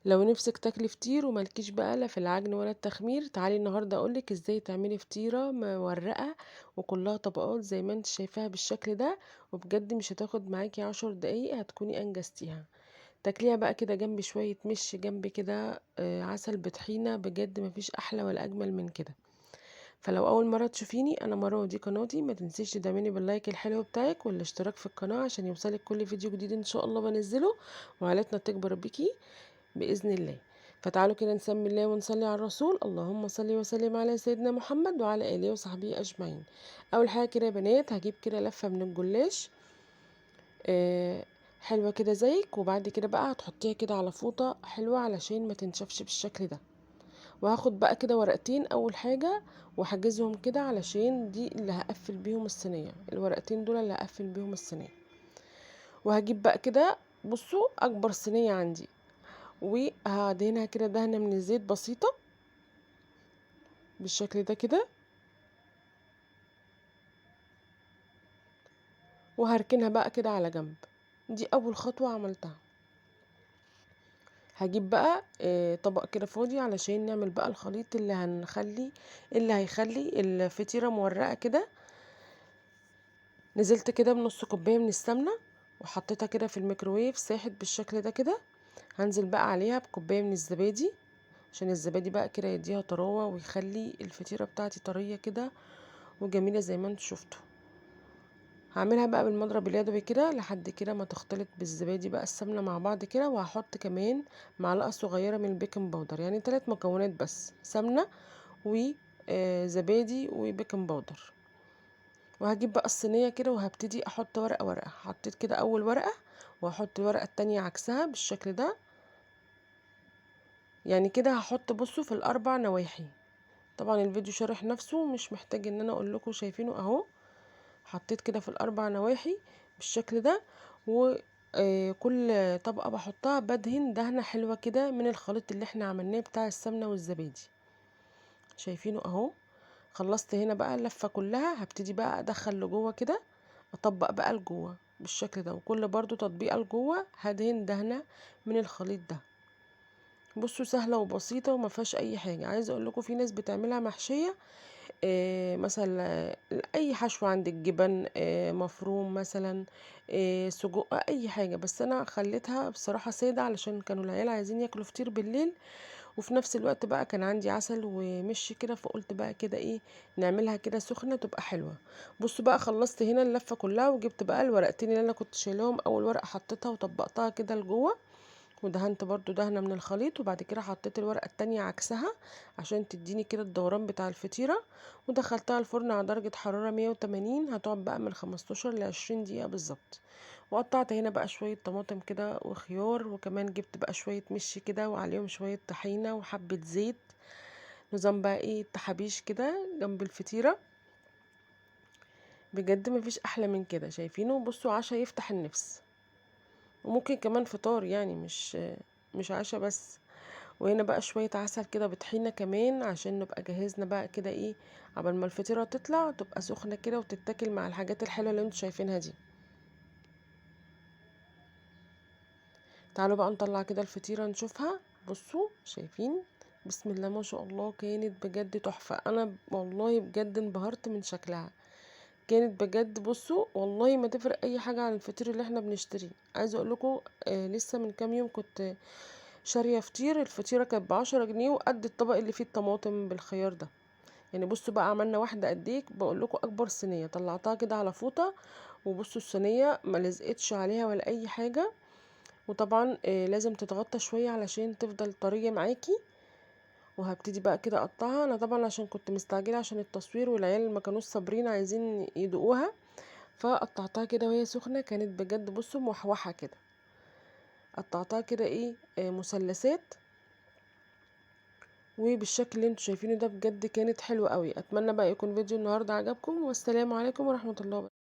لو نفسك تاكلي فطير ومالكيش بقى لا في العجن ولا التخمير، تعالي النهارده اقولك ازاي تعملي فطيره مورقه وكلها طبقات زي ما انت شايفاها بالشكل ده. وبجد مش هتاخد معاكي 10 دقايق هتكوني انجزتيها. تاكليها بقى كده جنب شويه مش جنب كده عسل بطحينه، بجد مفيش احلى ولا اجمل من كده. فلو اول مره تشوفيني، انا مروه ودي قناتي، ما تنسيش تدعميني باللايك الحلو بتاعك والاشتراك في القناه عشان يوصلك كل فيديو جديد ان شاء الله بنزله، وعائلتنا تكبر بيكي بإذن الله. فتعالوا كده نسمي الله ونصلي على الرسول. اللهم صل وسلم على سيدنا محمد وعلى آله وصحبه أجمعين. أول حاجة كده يا بنات هجيب كده لفة من الجلاش آه حلوة كده زيك، وبعد كده بقى هتحطيها كده على فوطة حلوة علشان ما تنشفش بالشكل ده. وهاخد بقى كده ورقتين أول حاجة وهحجزهم كده علشان دي اللي هقفل بيهم الصينية، الورقتين دول اللي هقفل بيهم الصينية. وهجيب بقى كده، بصوا أكبر صينية عندي، وهدهنها كده دهنة من الزيت بسيطة بالشكل ده كده، وهركنها بقى كده على جنب. دي اول خطوة عملتها. هجيب بقى طبق كده فاضي علشان نعمل بقى الخليط اللي هيخلي الفطيرة مورقة كده. نزلت كده بنص كوباية من السمنة وحطيتها كده في الميكروويف ساحت بالشكل ده كده. هنزل بقى عليها بكوباية من الزبادي عشان الزبادي بقى كده يديها طراوة ويخلي الفطيرة بتاعتي طرية كده وجميلة زي ما انتوا شفتوا. هعملها بقى بالمضرب اليدوي كده لحد كده ما تختلط بالزبادي بقى السمنه مع بعض كده. وهحط كمان معلقه صغيره من البيكنج باودر، يعني 3 مكونات بس: سمنه وزبادي وبيكنج باودر. وهجيب بقى الصينيه كده وهبتدي احط ورقه ورقه. حطيت كده اول ورقه وهحط الورقه التانية عكسها بالشكل ده. يعني كده هحط، بصوا، في الاربع نواحي. طبعا الفيديو شارح نفسه مش محتاج ان انا اقول لكم، شايفينه اهو. حطيت كده في الاربع نواحي بالشكل ده. وكل طبقة بحطها بدهن دهنة حلوة كده من الخليط اللي احنا عملناه بتاع السمنة والزبادي. شايفينه اهو. خلصت هنا بقى اللفة كلها، هبتدي بقى ادخل لجوه كده، اطبق بقى لجوه بالشكل ده. وكل برضو تطبيقة لجوه هدهن دهنة من الخليط ده. بصوا سهلة وبسيطة وما فيهاش اي حاجة. عايزة اقول لكم في ناس بتعملها محشية مثلا اي حشو عندك، جبن مفروم مثلا، سجق، اي حاجه. بس انا خليتها بصراحه ساده علشان كانوا العيال عايزين ياكلوا فطير بالليل، وفي نفس الوقت بقى كان عندي عسل ومشي كده، فقلت بقى كده ايه، نعملها كده سخنه تبقى حلوه. بصوا بقى خلصت هنا اللفه كلها وجبت بقى الورقتين اللي انا كنت شايلهم. اول ورقه حطيتها وطبقتها كده لجوه ودهنت برضو دهنة من الخليط، وبعد كده حطيت الورقة التانية عكسها عشان تديني كده الدوران بتاع الفطيرة. ودخلتها الفرن على درجة حرارة 180، هتقعد بقى من 15 ل20 دقيقة بالظبط. وقطعت هنا بقى شوية طماطم كده وخيار، وكمان جبت بقى شوية مشي كده وعليهم شوية طحينة وحبة زيت، نظام بقى ايه التحابيش كده جنب الفطيرة. بجد مفيش احلى من كده. شايفينه؟ بصوا عشا يفتح النفس، وممكن كمان فطار، يعني مش عشا بس. وهنا بقى شوية عسل كده بطحينة كمان عشان نبقى جهزنا بقى كده ايه، عبال ما الفطيرة تطلع تبقى سخنة كده وتتاكل مع الحاجات الحلوة اللي انتوا شايفينها دي. تعالوا بقى نطلع كده الفطيرة نشوفها. بصوا شايفين؟ بسم الله ما شاء الله، كانت بجد تحفة. انا والله بجد انبهرت من شكلها. كانت بجد، بصوا والله ما تفرق اي حاجة عن الفطير اللي احنا بنشتريه. عايزة اقول لكم لسه من كام يوم كنت شارية فطير، الفطيرة كانت ب10 جنيه وقد الطبق اللي فيه الطماطم بالخيار ده. يعني بصوا بقى عملنا واحده قد ايه، بقول لكم اكبر صينيه. طلعتها كده على فوطه، وبصوا الصينيه ما لزقتش عليها ولا اي حاجه. وطبعا لازم تتغطى شويه علشان تفضل طريه معاكي. وهبتدي بقى كده اقطعها. انا طبعا عشان كنت مستعجله عشان التصوير والعيال ما كانوش صابرين عايزين يدوقوها، فقطعتها كده وهي سخنه. كانت بجد بصوا موحوحه كده. قطعتها كده ايه مثلثات، وبالشكل اللي انتوا شايفينه ده. بجد كانت حلوة قوي. اتمنى بقى يكون فيديو النهارده عجبكم، والسلام عليكم ورحمة الله وبركاته.